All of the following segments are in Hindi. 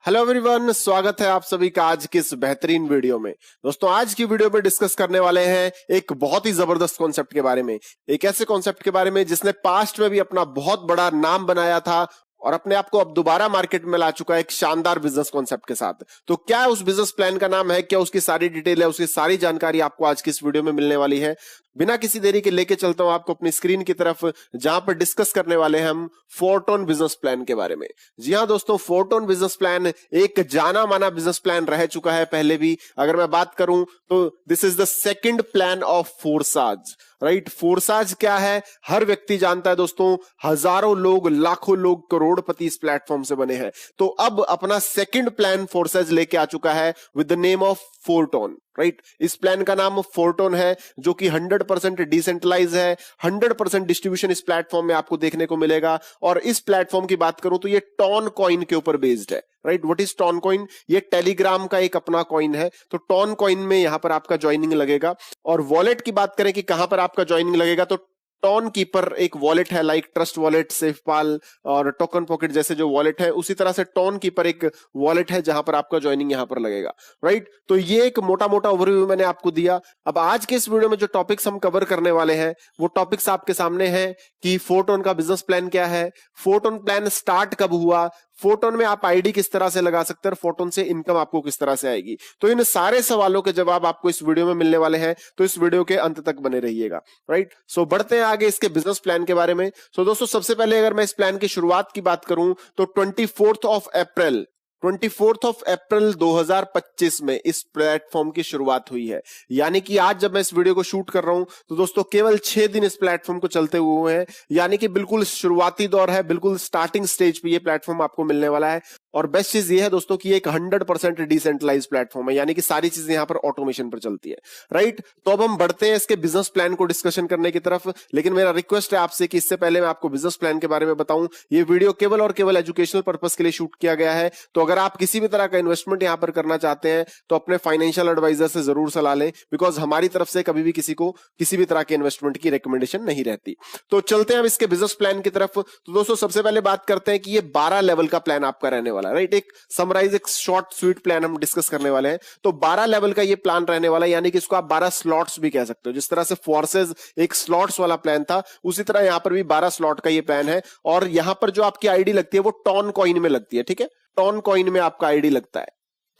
हेलो एवरीवन, स्वागत है आप सभी का आज की इस बेहतरीन वीडियो में। दोस्तों, आज की वीडियो में डिस्कस करने वाले हैं एक बहुत ही जबरदस्त कॉन्सेप्ट के बारे में, एक ऐसे कॉन्सेप्ट के बारे में जिसने पास्ट में भी अपना बहुत बड़ा नाम बनाया था और अपने आप को अब दोबारा मार्केट में ला चुका है एक शानदार बिजनेस कॉन्सेप्ट के साथ। तो क्या उस बिजनेस प्लान का नाम है, क्या उसकी सारी डिटेल है, उसकी सारी जानकारी आपको आज की इस वीडियो में मिलने वाली है। बिना किसी देरी के लेके चलता हूं आपको अपनी स्क्रीन की तरफ, जहां पर डिस्कस करने वाले हैं हम फोरटोन बिजनेस प्लान के बारे में। जी हां दोस्तों, फोरटोन बिजनेस प्लान एक जाना माना बिजनेस प्लान रह चुका है पहले भी। अगर मैं बात करूं तो this is the second plan of फोरसाज, राइट। फोरसाज क्या है, हर व्यक्ति जानता है दोस्तों। हजारों लोग, लाखों लोग, करोड़पति इस प्लेटफॉर्म से बने हैं। तो अब अपना सेकंड प्लान फोरसाज लेके आ चुका है विद द नेम ऑफ फोरटोन, राइट। इस प्लान का नाम फोरटोन है, जो कि 100% डिसेंट्रलाइज है। 100% डिस्ट्रीब्यूशन इस प्लेटफॉर्म में आपको देखने को मिलेगा। और इस प्लेटफॉर्म की बात करूं तो ये टॉन कॉइन के ऊपर बेस्ड है, right. What is Ton coin? ये टेलीग्राम का एक अपना कॉइन है। तो टॉन कॉइन में यहां पर आपका ज्वाइनिंग लगेगा। और वॉलेट की बात करें कि कहां पर आपका ज्वाइनिंग लगेगा, तो टॉन कीपर एक वॉलेट है, लाइक ट्रस्ट वॉलेट, सेफपाल और टोकन पॉकेट जैसे जो वॉलेट है, उसी तरह से टॉन कीपर एक वॉलेट है जहां पर आपका ज्वाइनिंग यहां पर लगेगा, राइट। तो ये एक मोटा मोटा ओवरव्यू मैंने आपको दिया। अब आज के इस वीडियो में जो टॉपिक्स हम कवर करने वाले हैं वो टॉपिक्स आपके सामने हैं कि फोरटोन का बिजनेस प्लान क्या है, फोरटोन प्लान स्टार्ट कब हुआ, फोरटोन में आप आईडी किस तरह से लगा सकते हैं, फोरटोन से इनकम आपको किस तरह से आएगी। तो इन सारे सवालों के जवाब आपको इस वीडियो में मिलने वाले हैं। तो इस वीडियो के अंत तक बने रहिएगा, राइट। सो बढ़ते हैं आगे इसके बिजनेस प्लान के बारे में। सो दोस्तों, सबसे पहले अगर मैं इस प्लान की शुरुआत की बात करूं तो 24 अप्रैल 2025 में इस प्लेटफॉर्म की शुरुआत हुई है। यानी कि आज जब मैं इस वीडियो को शूट कर रहा हूं तो दोस्तों केवल 6 दिन इस प्लेटफॉर्म को चलते हुए हैं। यानी कि बिल्कुल शुरुआती दौर है, बिल्कुल स्टार्टिंग स्टेज पे ये प्लेटफॉर्म आपको मिलने वाला है। और बेस्ट चीज ये है दोस्तों कि ये एक 100% डिसेंट्रलाइज प्लेटफॉर्म है, यानी कि सारी चीजें यहां पर ऑटोमेशन पर चलती है, राइट। तो अब हम बढ़ते हैं इसके बिजनेस प्लान को डिस्कशन करने की तरफ। लेकिन मेरा रिक्वेस्ट है आपसे कि इससे पहले मैं आपको बिजनेस प्लान के बारे में बताऊं, ये वीडियो केवल और केवल एजुकेशनल पर्पस के लिए शूट किया गया है। तो अगर आप किसी भी तरह का इन्वेस्टमेंट यहां पर करना चाहते हैं तो अपने फाइनेंशियल एडवाइजर से जरूर सलाह लें, बिकॉज हमारी तरफ से कभी भी किसी को किसी भी तरह के इन्वेस्टमेंट की रिकमेंडेशन नहीं रहती। तो चलते हैं अब इसके बिजनेस प्लान की तरफ। तो दोस्तों सबसे पहले बात करते हैं कि ये 12 लेवल का प्लान आपका रहने वाला है, राइट। एक समराइज, एक शॉर्ट स्वीट प्लान हम डिस्कस करने वाले हैं। तो 12 लेवल का ये प्लान रहने वाला है, यानी कि इसको आप 12 स्लॉट्स भी कह सकते हो। जिस तरह से फोर्सेज एक स्लॉट्स वाला प्लान था, उसी तरह यहां पर भी 12 स्लॉट का ये प्लान है। और यहां पर जो आपकी आईडी लगती है वो टॉन कॉइन में लगती है, ठीक है। टॉन कॉइन में आपका आईडी लगता है,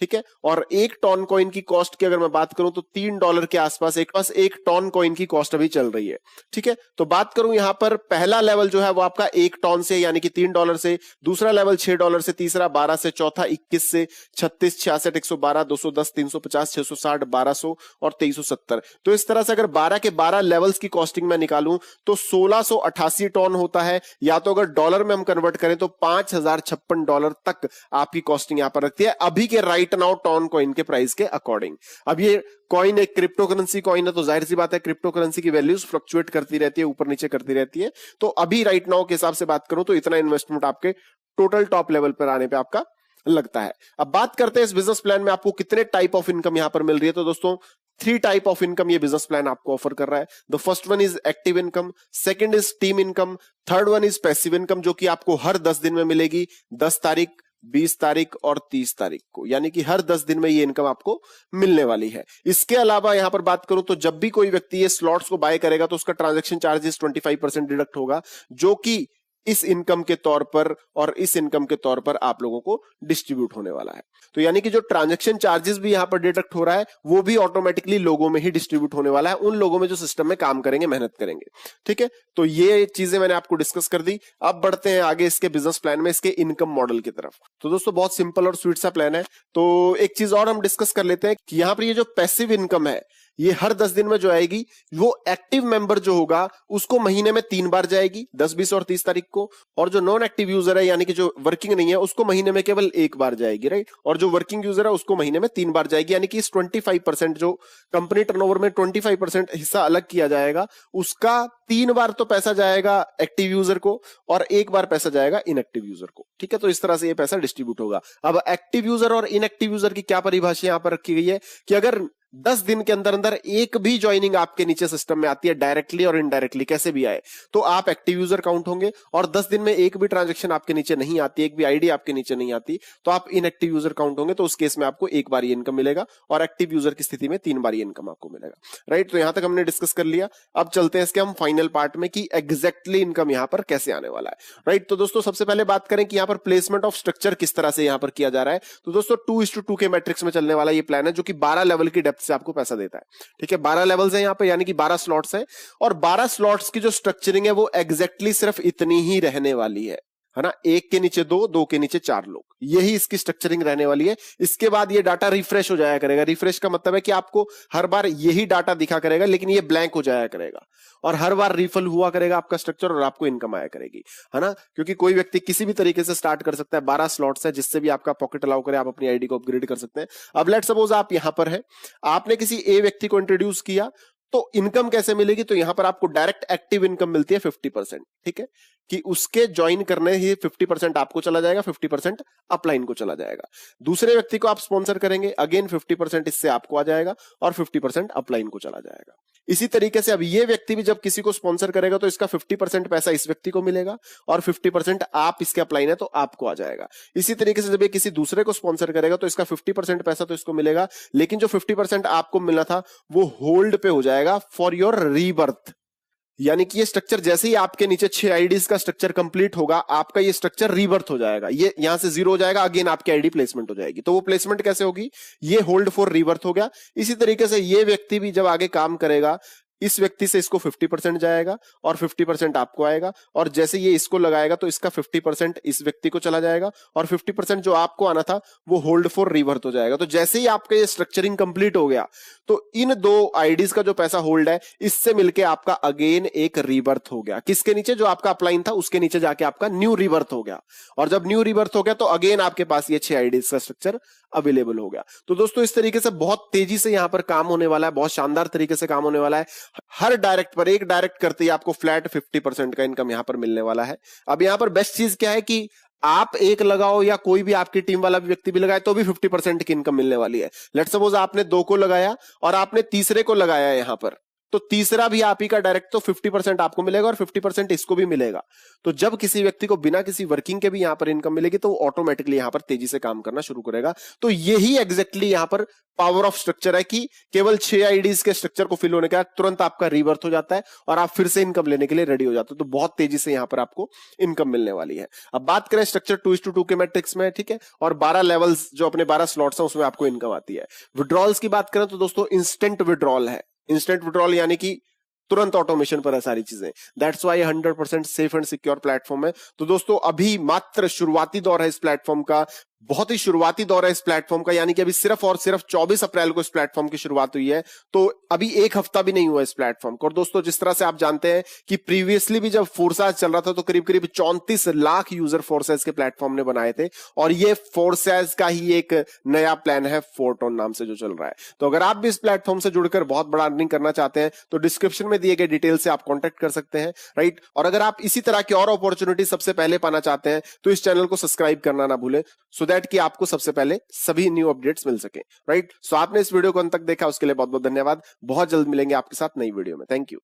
ठीक है। और एक टॉन कॉइन की कॉस्ट की अगर मैं बात करूं तो $3 के आसपास एक टॉन कॉइन की कॉस्ट अभी चल रही है, ठीक है। तो बात करूं यहां पर पहला लेवल जो है वो आपका 1 टॉन से, यानी कि $3 से, दूसरा लेवल $6 से, तीसरा 12 से, चौथा 21 से, 36, 66, 112, 210, 350, 660, 1200 और 2370। तो इस तरह से अगर 12 के 12 लेवल्स की कॉस्टिंग में निकालूं तो 1688 टॉन होता है। या तो अगर डॉलर में हम कन्वर्ट करें तो $5056 तक आपकी कॉस्टिंग यहां पर रखती है अभी के राइट नाउ टॉन कॉइन के प्राइस के अकॉर्डिंग। अब ये कॉइन एक क्रिप्टो करेंसी कॉइन है, तो जाहिर सी बात है क्रिप्टो करेंसी की वैल्यूज फ्लक्चुएट करती रहती है, ऊपर नीचे करती रहती है। तो अभी राइट नाउ के हिसाब से बात करूं तो इतना इन्वेस्टमेंट आपके टोटल टॉप लेवल पर आने पे आपका लगता है। अब बात करते हैं इस बिजनेस प्लान में आपको कितने टाइप ऑफ इनकम यहां पर मिल रही है। तो दोस्तों 3 टाइप ऑफ इनकम ये बिजनेस प्लान आपको ऑफर कर रहा है। The first one is active income, second is team income, third one is passive income, जो कि आपको हर 10 दिन में मिलेगी। 10 तारीख, 20 तारीख और 30 तारीख को, यानी कि हर 10 दिन में ये इनकम आपको मिलने वाली है। इसके अलावा यहां पर बात करूं तो जब भी कोई व्यक्ति ये स्लॉट्स को बाय करेगा तो उसका ट्रांजैक्शन चार्जेस 25% डिडक्ट होगा, जो कि इस इनकम के तौर पर और इस इनकम के तौर पर आप लोगों को डिस्ट्रीब्यूट होने वाला है। तो यानी कि जो ट्रांजैक्शन चार्जेस भी यहां पर डिडक्ट हो रहा है वो भी ऑटोमेटिकली लोगों में ही डिस्ट्रीब्यूट होने वाला है, उन लोगों में जो सिस्टम में काम करेंगे, मेहनत करेंगे, ठीक है। तो ये चीजें मैंने आपको डिस्कस कर दी। अब बढ़ते हैं आगे इसके बिजनेस प्लान में, इसके इनकम मॉडल की तरफ। तो दोस्तों बहुत सिंपल और स्वीट सा प्लान है। तो एक चीज और हम डिस्कस कर लेते हैं कि यहां पर ये जो पैसिव इनकम है ये हर 10 दिन में जो आएगी वो एक्टिव मेंबर जो होगा उसको महीने में 3 बार जाएगी, 10, 20 और 30 तारीख को। और जो नॉन एक्टिव यूजर है, यानी कि जो वर्किंग नहीं है, उसको महीने में केवल 1 बार जाएगी, राइट। और जो वर्किंग यूजर है उसको महीने में 3 बार जाएगी। यानी कि इस 25% जो कंपनी टर्नओवर में 25% हिस्सा अलग किया जाएगा, उसका 3 बार तो पैसा जाएगा एक्टिव यूजर को और 1 बार पैसा जाएगा इनएक्टिव यूजर को। ठीक है, तो इस तरह से ये पैसा डिस्ट्रीब्यूट होगा। अब एक्टिव यूजर और इनएक्टिव यूजर की क्या परिभाषा यहां पर रखी गई है कि अगर 10 दिन के अंदर अंदर एक भी ज्वाइनिंग आपके नीचे सिस्टम में आती है, डायरेक्टली और इनडायरेक्टली कैसे भी आए, तो आप एक्टिव यूजर काउंट होंगे। और 10 दिन में एक भी ट्रांजैक्शन आपके नीचे नहीं आती, एक भी आईडी आपके नीचे नहीं आती, तो आप इनएक्टिव यूजर काउंट होंगे। तो उस केस में आपको 1 बार ये इनकम मिलेगा और एक्टिव यूजर की स्थिति में 3 बार ये इनकम आपको मिलेगा। राइट, तो यहां तक हमने डिस्कस कर लिया। अब चलते हैं इसके हम फाइनल पार्ट में कि एग्जैक्टली इनकम यहां पर कैसे आने वाला है। राइट, तो दोस्तों सबसे पहले बात करें कि यहां पर प्लेसमेंट ऑफ स्ट्रक्चर किस तरह से यहां पर किया जा रहा है। तो दोस्तों 2:2 के मैट्रिक्स में चलने वाला ये प्लान है जो कि 12 लेवल की डेप्थ से आपको पैसा देता है। ठीक है, 12 लेवल्स हैं यहाँ पे, यानी कि 12 स्लॉट्स हैं और 12 स्लॉट्स की जो स्ट्रक्चरिंग है वो एग्जैक्टली सिर्फ इतनी ही रहने वाली है ना। 1 के नीचे 2, 2 के नीचे 4 लोग, यही इसकी स्ट्रक्चरिंग रहने वाली है। इसके बाद ये डाटा रिफ्रेश हो जाया करेगा। रिफ्रेश का मतलब है कि आपको हर बार यही डाटा दिखा करेगा, लेकिन ये ब्लैंक हो जाया करेगा और हर बार रिफिल हुआ करेगा आपका स्ट्रक्चर और आपको इनकम आया करेगी, है ना। क्योंकि कोई व्यक्ति किसी भी तरीके से स्टार्ट कर सकता है। 12 स्लॉट्स है जिससे भी आपका पॉकेट अलाउ करे, आप अपनी आईडी को अपग्रेड कर सकते हैं। अब लेट्स सपोज आप यहां पर है, आपने किसी ए व्यक्ति को इंट्रोड्यूस किया, तो इनकम कैसे मिलेगी, तो यहां पर आपको डायरेक्ट एक्टिव इनकम मिलती है 50%। ठीक है, कि उसके ज्वाइन करने ही 50% आपको चला जाएगा, 50% अपलाइन को चला जाएगा। दूसरे व्यक्ति को आप स्पॉन्सर करेंगे, अगेन 50% इससे आपको आ जाएगा और 50% अपलाइन को चला जाएगा। इसी तरीके से अब ये व्यक्ति भी जब किसी को स्पॉन्सर करेगा तो इसका 50% पैसा इस व्यक्ति को मिलेगा और 50% आप इसके अपलाइन है तो आपको आ जाएगा। इसी तरीके से जब ये किसी दूसरे को स्पॉन्सर करेगा तो इसका 50% पैसा तो इसको मिलेगा, लेकिन जो 50% आपको मिलना था वो होल्ड पे हो जाएगा फॉर योर रीबर्थ। यानी कि ये स्ट्रक्चर जैसे ही आपके नीचे 6 आईडीज का स्ट्रक्चर कंप्लीट होगा, आपका ये स्ट्रक्चर रीबर्थ हो जाएगा। ये यहां से 0 हो जाएगा, अगेन आपकी आईडी प्लेसमेंट हो जाएगी। तो वो प्लेसमेंट कैसे होगी, ये होल्ड फॉर रीबर्थ हो गया। इसी तरीके से ये व्यक्ति भी जब आगे काम करेगा, इस व्यक्ति से इसको 50% जाएगा और 50% आपको आएगा, और जैसे ये इसको लगाएगा तो इसका 50% इस व्यक्ति को चला जाएगा और 50% जो आपको आना था वो होल्ड फॉर रिवर्थ हो जाएगा। तो जैसे ही आपका ये स्ट्रक्चरिंग कंप्लीट हो गया तो इन 2 आईडीज का जो पैसा होल्ड है इससे मिलके आपका अगेन एक रिवर्थ हो गया। किसके नीचे, जो आपका अपलाइन था उसके नीचे जाके आपका न्यू रिवर्थ हो गया, और जब न्यू रिवर्थ हो गया तो अगेन आपके पास ये 6 आईडीज का स्ट्रक्चर अवेलेबल हो गया। तो दोस्तों इस तरीके से बहुत तेजी से यहां पर काम होने वाला है, बहुत शानदार तरीके से काम होने वाला है। हर डायरेक्ट पर एक डायरेक्ट करते ही आपको फ्लैट 50% का इनकम यहां पर मिलने वाला है। अब यहां पर बेस्ट चीज क्या है कि आप एक लगाओ या कोई भी आपकी टीम वाला भी व्यक्ति भी लगाए तो भी 50% की इनकम मिलने वाली है। लेट्स सपोज आपने 2 को लगाया और आपने तीसरे को लगाया यहां पर, तो तीसरा भी आप ही का डायरेक्ट, तो 50% आपको मिलेगा और 50% इसको भी मिलेगा। तो जब किसी व्यक्ति को बिना किसी वर्किंग के भी यहां पर इनकम मिलेगी तो वो ऑटोमेटिकली यहां पर तेजी से काम करना शुरू करेगा। तो यही एग्जैक्टली यहां पर पावर ऑफ स्ट्रक्चर है कि केवल 6 आईडीज के स्ट्रक्चर को फिल होने के बाद तुरंत आपका रीबर्थ हो जाता है और आप फिर से इनकम लेने के लिए रेडी हो जाते हो। तो बहुत तेजी से यहां पर आपको इनकम मिलने वाली है। अब बात करें स्ट्रक्चर 2:2 के मैट्रिक्स में, ठीक है, और 12 लेवल्स जो अपने 12 स्लॉट्स हैं उसमें आपको इनकम आती है। विड्रॉल्स की बात करें तो दोस्तों इंस्टेंट विड्रॉल है। इंस्टेंट विड्रॉल यानी कि तुरंत ऑटोमेशन पर है सारी चीजें। That's why 100% safe and secure platform है। तो दोस्तों अभी मात्र शुरुआती दौर है इस प्लेटफॉर्म का, बहुत ही शुरुआती दौर है इस प्लेटफॉर्म का, यानी कि अभी सिर्फ और सिर्फ 24 अप्रैल को इस प्लेटफॉर्म की शुरुआत हुई है। तो अभी 1 हफ्ता भी नहीं हुआ इस प्लेटफॉर्म को। और दोस्तों जिस तरह से आप जानते हैं कि प्रीवियसली भी जब फोर्साज चल रहा था तो करीब करीब 34 लाख यूजर फोर्सेज के प्लेटफॉर्म ने बनाए थे, और ये फोर्सेज का ही एक नया प्लान है फोर्टोन नाम से जो चल रहा है। तो अगर आप भी इस प्लेटफॉर्म से जुड़कर बहुत बड़ा अर्निंग करना चाहते हैं तो डिस्क्रिप्शन में दिए गए डिटेल से आप कॉन्टेक्ट कर सकते हैं, राइट। और अगर आप इसी तरह की और अपॉर्चुनिटी सबसे पहले पाना चाहते हैं तो इस चैनल को सब्सक्राइब करना ना भूलें, सो दैट कि आपको सबसे पहले सभी न्यू अपडेट्स मिल सके, राइट। सो आपने इस वीडियो को अंत तक देखा उसके लिए बहुत बहुत धन्यवाद। बहुत जल्द मिलेंगे आपके साथ नई वीडियो में। Thank you.